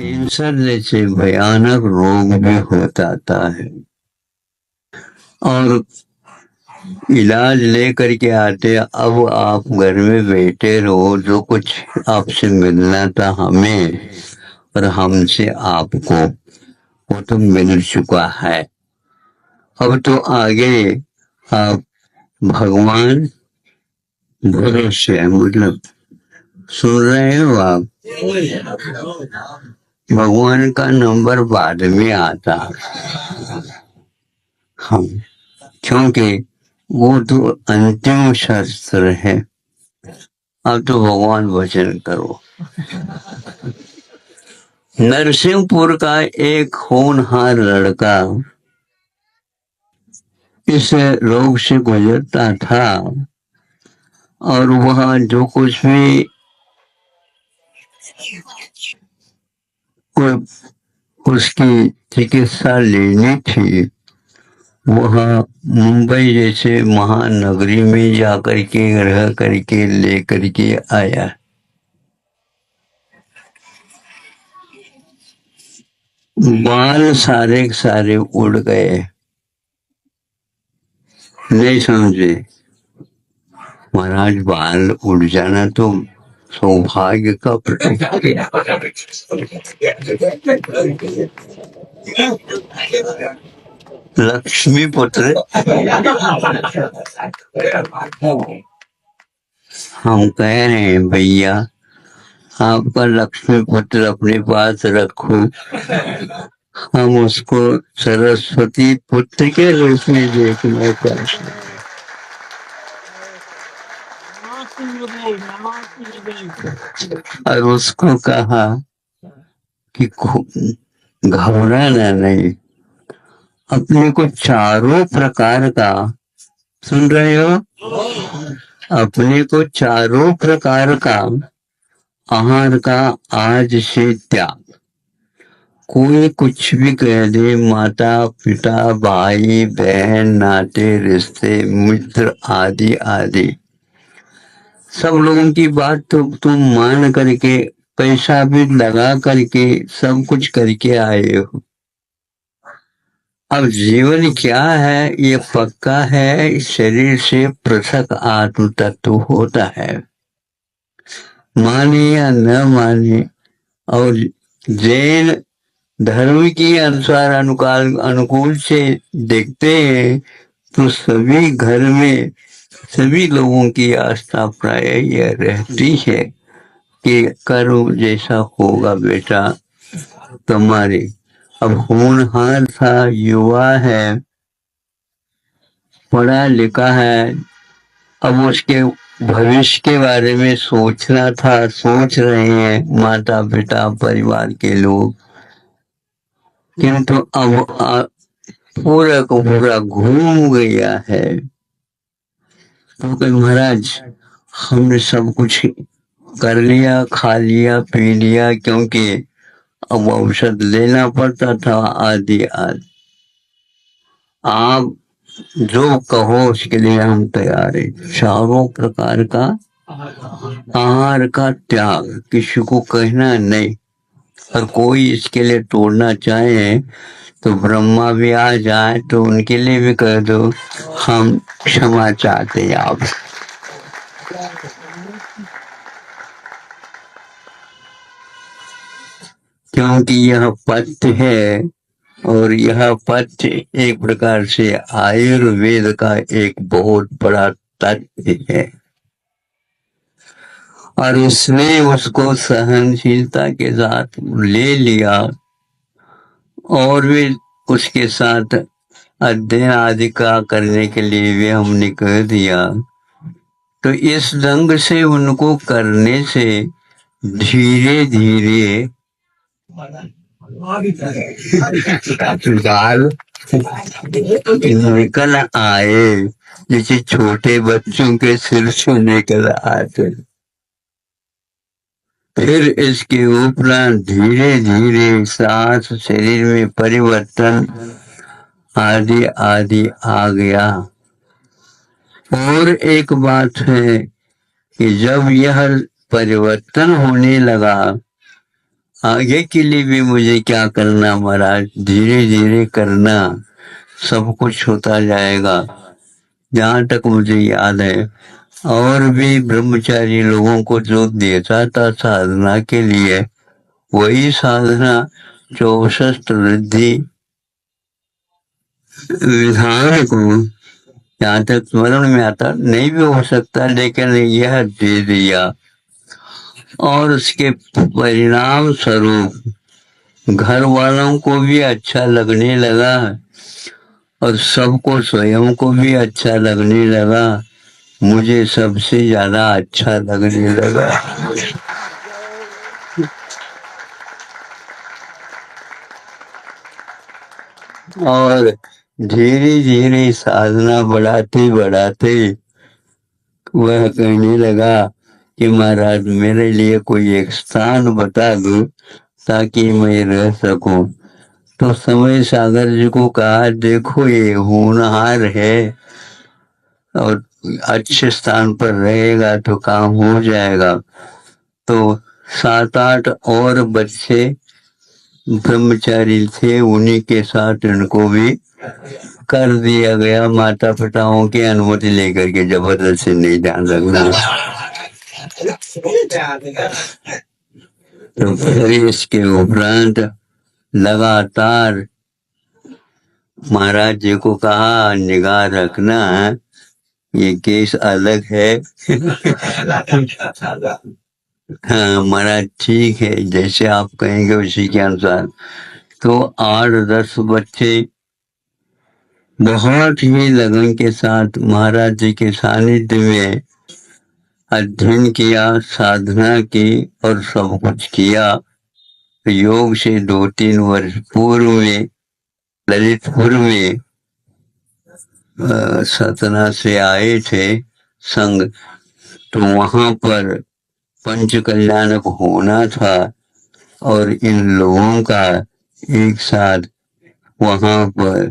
Cancer जैसे भयानक रोग भी हो जाता है और इलाज लेकर के आते। अब आप घर में बैठे रहो, जो कुछ आपसे मिलना था हमें और हमसे आपको, वो तो मिल चुका है। अब तो आगे आप भगवान भरोसे, मतलब सुन रहे हो आप, भगवान का नंबर बाद में आता। हम, क्योंकि वो तो अंतिम शस्त्र है। अब तो भगवान वचन करो। नरसिंहपुर का एक होनहार लड़का इस रोग से गुजरता था और वह जो कुछ भी कोई उसकी चिकित्सा लेनी थी, वह मुंबई जैसे महानगरी में जाकर के रह करके लेकर के आया। बाल सारे के सारे उड़ गए। नहीं समझे महाराज, बाल उड़ जाना तो सौभाग्य का प्रतीक है। लक्ष्मी पुत्र हम कह रहे हैं भैया, आपका लक्ष्मी पुत्र अपने पास रखो, हम उसको सरस्वती पुत्र के रूप में देखना चाहते हैं। और उसको कहा कि घबराना नहीं, अपने को चारों प्रकार का, सुन रहे हो, अपने को चारों प्रकार का आहार का आज से त्याग। कोई कुछ भी कह दे, माता पिता भाई बहन नाते रिश्ते मित्र आदि आदि सब लोगों की बात तो तुम मान करके, पैसा भी लगा करके सब कुछ करके आए हो। अब जीवन क्या है ये पक्का है, शरीर से पृथक आत्म तत्व होता है, माने या न माने। और जैन धर्म के अनुसार अनुकूल से देखते हैं तो सभी घर में सभी लोगों की आस्था प्राय यह रहती है कि करो जैसा होगा बेटा तुम्हारे। अब होनहार था, युवा है, पढ़ा लिखा है, अब उसके भविष्य के बारे में सोचना था, सोच रहे हैं माता पिता परिवार के लोग, किंतु अब पूरा को पूरा घूम गया है। तो महाराज हमने सब कुछ कर लिया, खा लिया, पी लिया, क्योंकि अब औषध लेना पड़ता था आदि आदि। आप जो कहो उसके लिए हम तैयार हैं। चारों प्रकार का आहार का त्याग किसी को कहना नहीं, और कोई इसके लिए तोड़ना चाहे तो ब्रह्मा भी आ जाए तो उनके लिए भी कह दो हम क्षमा चाहते हैं आप। क्योंकि यह पथ्य है और यह पथ्य एक प्रकार से आयुर्वेद का एक बहुत बड़ा तथ्य है, और उसने उसको सहनशीलता के साथ ले लिया और भी उसके साथ अध्ययन आदि का करने के लिए भी हमने कह दिया। तो इस ढंग से उनको करने से धीरे धीरे गाल निकल आए, जैसे छोटे बच्चों के सिर से निकल आते। फिर इसके उपरांत धीरे धीरे सांस, शरीर में परिवर्तन आदि आदि आ गया। और एक बात है कि जब यह परिवर्तन होने लगा आगे के लिए भी मुझे क्या करना महाराज, धीरे धीरे करना, सब कुछ होता जाएगा। जहाँ तक मुझे याद है, और भी ब्रह्मचारी लोगों को जो देता था साधना के लिए, वही साधना 64 वृद्धि विधान को यहाँ तक स्मरण में आता नहीं भी हो सकता, लेकिन यह दे दिया। और उसके परिणाम स्वरूप घर वालों को भी अच्छा लगने लगा और सबको स्वयं को भी अच्छा लगने लगा। मुझे सबसे ज्यादा अच्छा लगने लगा। और धीरे धीरे साधना बढ़ाते बढ़ाते वह कहने लगा कि महाराज मेरे लिए कोई एक स्थान बता दो ताकि मैं रह सकूं। तो समय सागर जी को कहा, देखो ये होनहार है और अच्छे स्थान पर रहेगा तो काम हो जाएगा। तो 7-8 और बच्चे ब्रह्मचारी थे, उन्हीं के साथ इनको भी कर दिया गया, माता पिताओं की अनुमति लेकर के, जबरदस्ती नहीं, ध्यान रखना। तो फिर इसके उपरांत लगातार महाराज जी को कहा, निगाह रखना, ये केस अलग है। हाँ महाराज ठीक है, जैसे आप कहेंगे उसी के अनुसार। तो 8-10 बच्चे बहुत ही लगन के साथ महाराज जी के सानिध्य में अध्ययन किया, साधना की और सब कुछ किया। योग से 2-3 वर्ष पूर्व में ललितपुर में सतना से आए थे संघ, तो वहां पर पंच कल्याणक होना था और इन लोगों का एक साथ वहां पर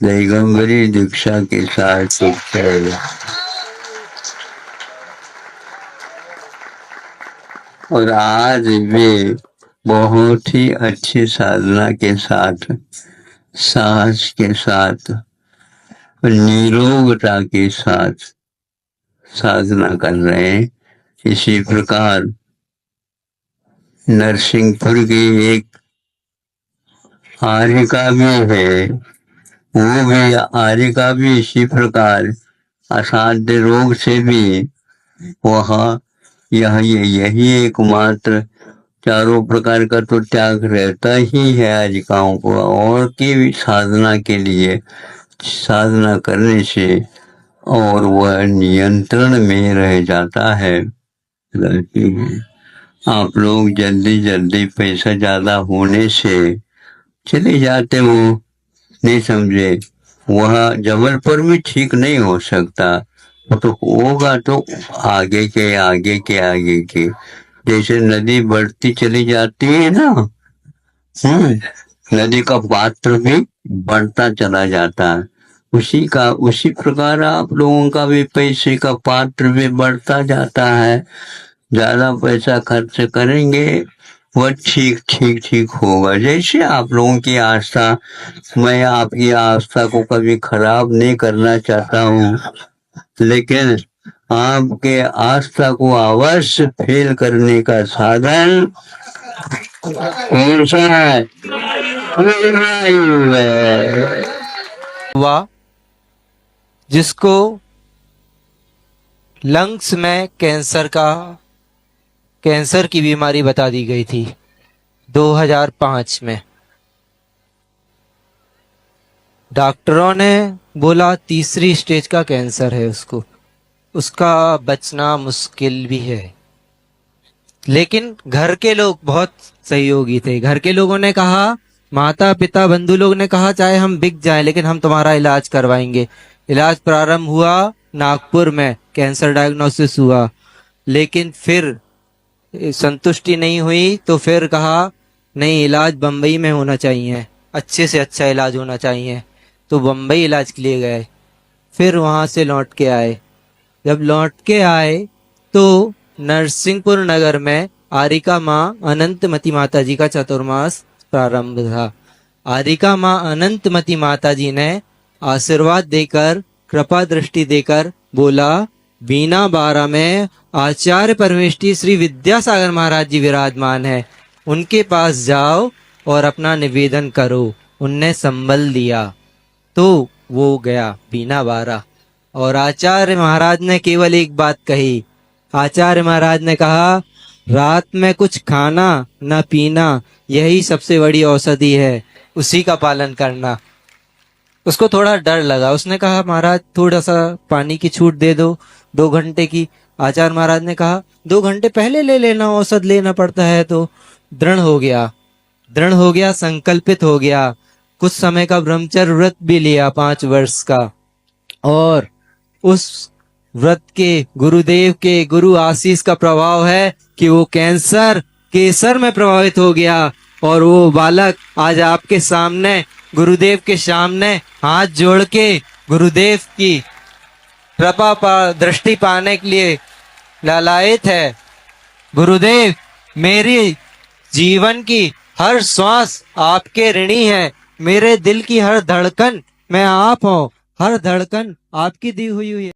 दिगंबरी दीक्षा के साथ और आज वे बहुत ही अच्छी साधना के साथ, साहस के साथ, निरोगता के साथ साधना कर रहे हैं। इसी प्रकार नरसिंहपुर की एक आर्यिका भी है, वो भी आर्यिका भी इसी प्रकार असाध्य रोग से भी वह यही एकमात्र, चारों प्रकार का तो त्याग रहता ही है आर्यिकाओं को, और की साधना के लिए साधना करने से और वह नियंत्रण में रह जाता है। आप लोग जल्दी जल्दी पैसा ज्यादा होने से चले जाते हो, नहीं समझे, वह जबलपुर में ठीक नहीं हो सकता, वो तो होगा तो आगे के आगे के आगे के, जैसे नदी बढ़ती चली जाती है ना, नदी का पात्र भी बढ़ता चला जाता है, उसी प्रकार आप लोगों का भी पैसे का पात्र भी बढ़ता जाता है। ज्यादा पैसा खर्च करेंगे वह ठीक ठीक ठीक होगा। जैसे आप लोगों की आस्था, मैं आपकी आस्था को कभी खराब नहीं करना चाहता हूँ, लेकिन आपके आस्था को अवश्य फेल करने का साधन कौन सा है? हुआ जिसको लंग्स में कैंसर की बीमारी बता दी गई थी 2005 में। डॉक्टरों ने बोला 3री स्टेज का कैंसर है उसको, उसका बचना मुश्किल भी है। लेकिन घर के लोग बहुत सहयोगी थे। घर के लोगों ने कहा, माता पिता बंधु लोग ने कहा, चाहे हम बिक जाएं लेकिन हम तुम्हारा इलाज करवाएंगे। इलाज प्रारंभ हुआ नागपुर में, कैंसर डायग्नोसिस हुआ, लेकिन फिर संतुष्टि नहीं हुई तो फिर कहा नहीं, इलाज बम्बई में होना चाहिए, अच्छे से अच्छा इलाज होना चाहिए। तो बम्बई इलाज के लिए गए, फिर वहां से लौट के आए। जब लौट के आए तो नरसिंहपुर नगर में आरिका माँ अनंतमती माता जी का चतुर्मास प्रारंभ था। आरिका माँ अनंतमती माता जी ने आशीर्वाद देकर, कृपा दृष्टि देकर बोला, बीना बारा में आचार्य परमेष्ठी श्री विद्यासागर महाराज जी विराजमान है, उनके पास जाओ और अपना निवेदन करो। उनने संबल दिया तो वो गया बीना बारा, और आचार्य महाराज ने केवल एक बात कही। आचार्य महाराज ने कहा, रात में कुछ खाना न पीना, यही सबसे बड़ी औषधि है, उसी का पालन करना। उसको थोड़ा डर लगा, उसने कहा, महाराज थोड़ा सा पानी की छूट दे दो 2 घंटे की। आचार्य महाराज ने कहा, 2 घंटे पहले ले लेना, औषध लेना पड़ता है। तो दृढ़ हो गया, संकल्पित हो गया। कुछ समय का ब्रह्मचर्य व्रत भी लिया 5 वर्ष का, और उस व्रत के गुरुदेव के गुरु आशीष का प्रभाव है कि वो कैंसर केसर में प्रभावित हो गया, और वो बालक आज आपके सामने, गुरुदेव के सामने हाथ जोड़ के गुरुदेव की कृपा दृष्टि पाने के लिए लालायित है। गुरुदेव, मेरी जीवन की हर श्वास आपके ऋणी है, मेरे दिल की हर धड़कन में आप हो, हर धड़कन आपकी दी हुई है।